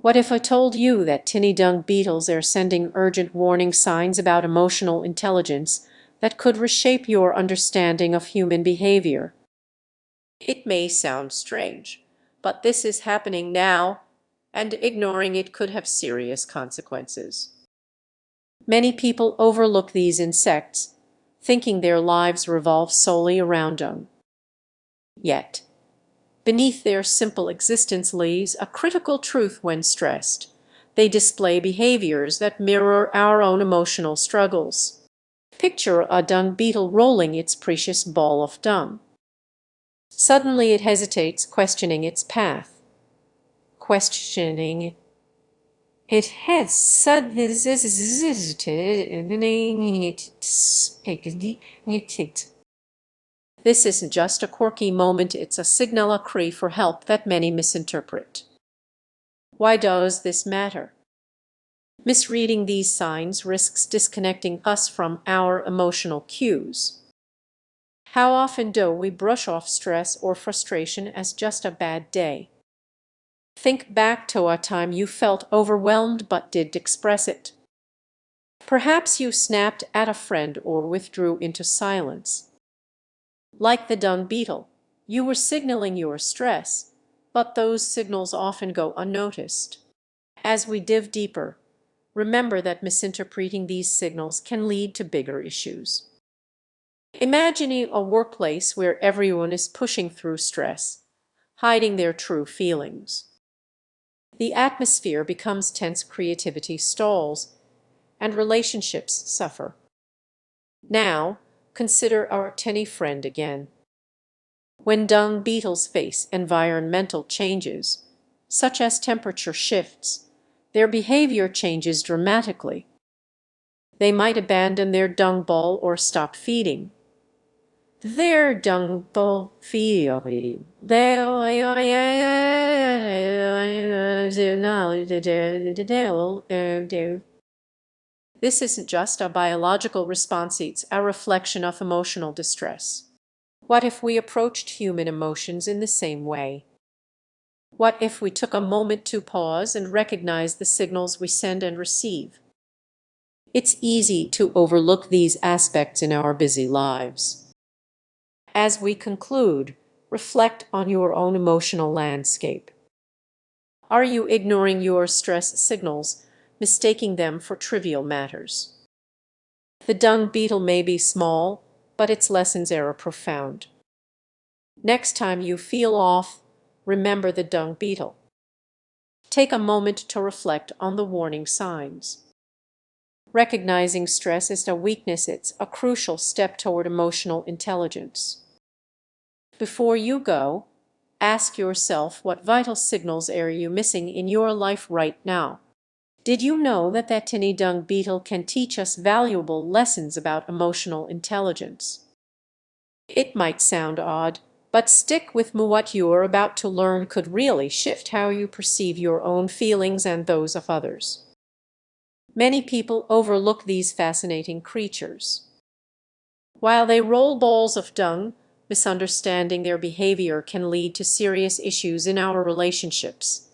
What if I told you that tiny dung beetles are sending urgent warning signs about emotional intelligence that could reshape your understanding of human behavior? It may sound strange, but this is happening now, and ignoring it could have serious consequences. Many people overlook these insects, thinking their lives revolve solely around dung. Yet, beneath their simple existence lies a critical truth when stressed. They display behaviors that mirror our own emotional struggles. Picture a dung beetle rolling its precious ball of dung. Suddenly it hesitates, questioning its path. Questioning it has suddenly This isn't just a quirky moment, it's a signal, a cry for help that many misinterpret. Why does this matter? Misreading these signs risks disconnecting us from our emotional cues. How often do we brush off stress or frustration as just a bad day? Think back to a time you felt overwhelmed but did express it. Perhaps you snapped at a friend or withdrew into silence. Like the dung beetle, you were signaling your stress, but those signals often go unnoticed. As we dive deeper, remember that misinterpreting these signals can lead to bigger issues. Imagining a workplace where everyone is pushing through stress, hiding their true feelings. The atmosphere becomes tense, creativity stalls, and relationships suffer. Now, consider our tiny friend again. When dung beetles face environmental changes, such as temperature shifts, their behavior changes dramatically. They might abandon their dung ball or stop feeding. Their dung ball feeding. This isn't just a biological response, it's a reflection of emotional distress. What if we approached human emotions in the same way? What if we took a moment to pause and recognize the signals we send and receive? It's easy to overlook these aspects in our busy lives. As we conclude, reflect on your own emotional landscape. Are you ignoring your stress signals, mistaking them for trivial matters? The dung beetle may be small, but its lessons are profound. Next time you feel off, remember the dung beetle. Take a moment to reflect on the warning signs. Recognizing stress is a weakness, it's a crucial step toward emotional intelligence. Before you go, ask yourself, what vital signals are you missing in your life right now? Did you know that that tiny dung beetle can teach us valuable lessons about emotional intelligence? It might sound odd, but stick with me. What you are about to learn could really shift how you perceive your own feelings and those of others. Many people overlook these fascinating creatures. While they roll balls of dung, misunderstanding their behavior can lead to serious issues in our relationships.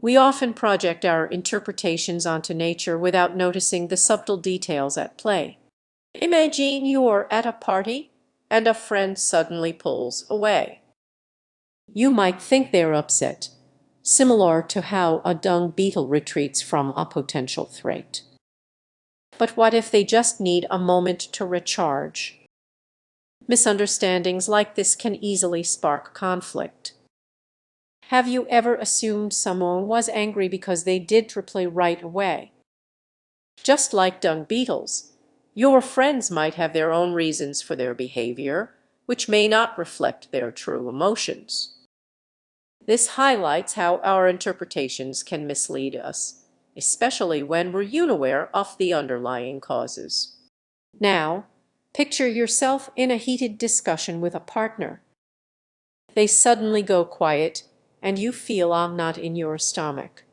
We often project our interpretations onto nature without noticing the subtle details at play. Imagine you're at a party and a friend suddenly pulls away. You might think they're upset, similar to how a dung beetle retreats from a potential threat. But what if they just need a moment to recharge? Misunderstandings like this can easily spark conflict. Have you ever assumed someone was angry because they did reply right away? Just like dung beetles, your friends might have their own reasons for their behavior, which may not reflect their true emotions. This highlights how our interpretations can mislead us, especially when we're unaware of the underlying causes. Now, picture yourself in a heated discussion with a partner. They suddenly go quiet, and you feel a knot in your stomach.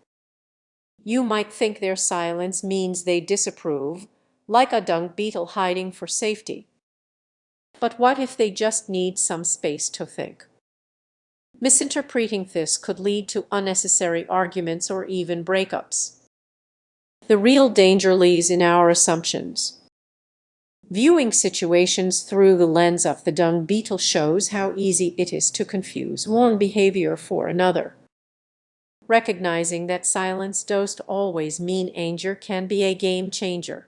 You might think their silence means they disapprove, like a dung beetle hiding for safety. But what if they just need some space to think? Misinterpreting this could lead to unnecessary arguments or even breakups. The real danger lies in our assumptions. Viewing situations through the lens of the dung beetle shows how easy it is to confuse one behavior for another. Recognizing that silence doesn't always mean anger can be a game changer.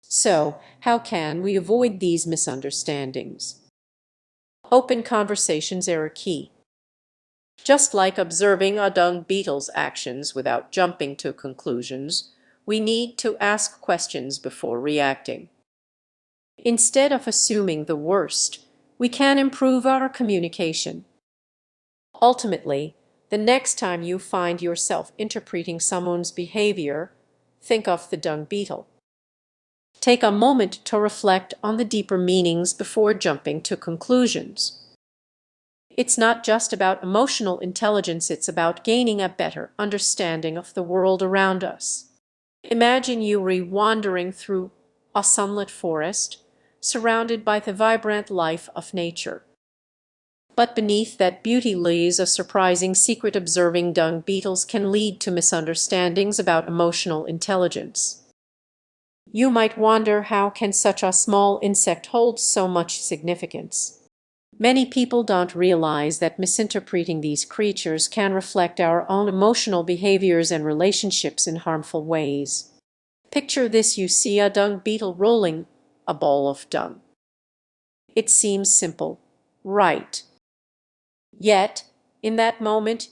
So, how can we avoid these misunderstandings? Open conversations are key. Just like observing a dung beetle's actions without jumping to conclusions, we need to ask questions before reacting. Instead of assuming the worst, we can improve our communication. Ultimately, the next time you find yourself interpreting someone's behavior, think of the dung beetle. Take a moment to reflect on the deeper meanings before jumping to conclusions. It's not just about emotional intelligence, it's about gaining a better understanding of the world around us. Imagine you wandering through a sunlit forest, surrounded by the vibrant life of nature. But beneath that beauty lies a surprising secret. Observing dung beetles can lead to misunderstandings about emotional intelligence. You might wonder, how can such a small insect hold so much significance? Many people don't realize that misinterpreting these creatures can reflect our own emotional behaviors and relationships in harmful ways. Picture this: you see a dung beetle rolling a ball of dung. It seems simple, right? Yet, in that moment,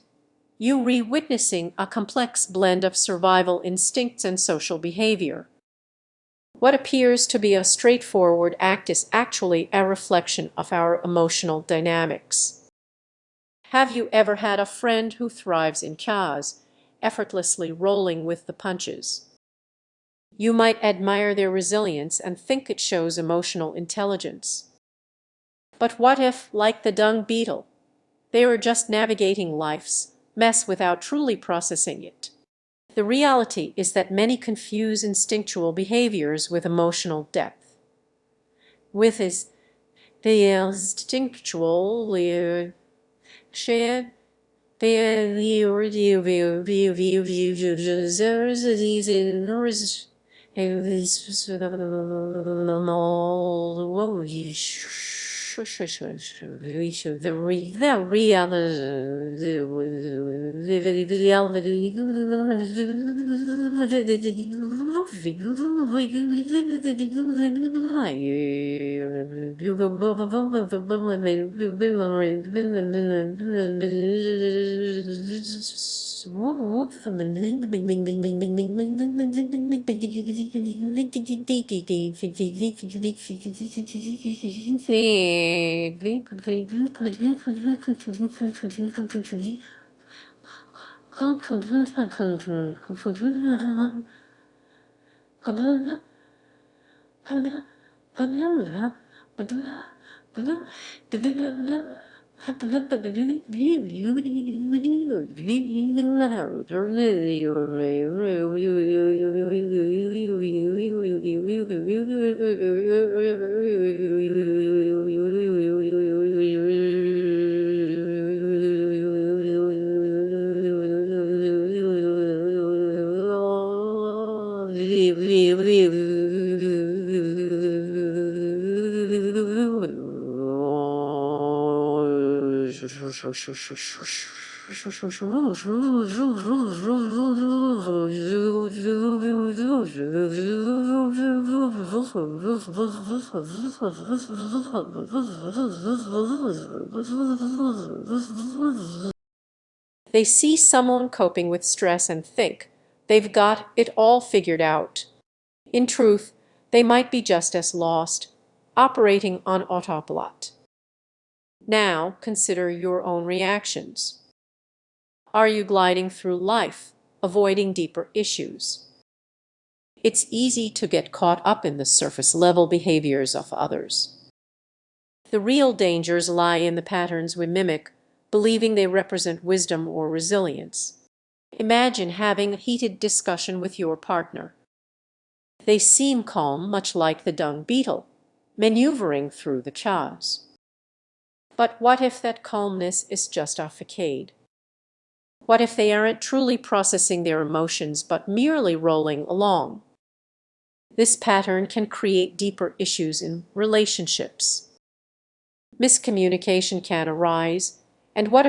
you are witnessing a complex blend of survival instincts and social behavior. What appears to be a straightforward act is actually a reflection of our emotional dynamics. Have you ever had a friend who thrives in chaos, effortlessly rolling with the punches? You might admire their resilience and think it shows emotional intelligence. But what if, like the dung beetle, they were just navigating life's mess without truly processing it? The reality is that many confuse instinctual behaviors with emotional depth. With is the instinctual shared They see someone coping with stress and think they've got it all figured out. In truth, they might be just as lost, operating on autopilot. Now consider your own reactions. Are you gliding through life, avoiding deeper issues? It's easy to get caught up in the surface-level behaviors of others. The real dangers lie in the patterns we mimic, believing they represent wisdom or resilience. Imagine having a heated discussion with your partner. They seem calm, much like the dung beetle, maneuvering through the chaos. But what if that calmness is just a facade? What if they aren't truly processing their emotions but merely rolling along? This pattern can create deeper issues in relationships. Miscommunication can arise, and what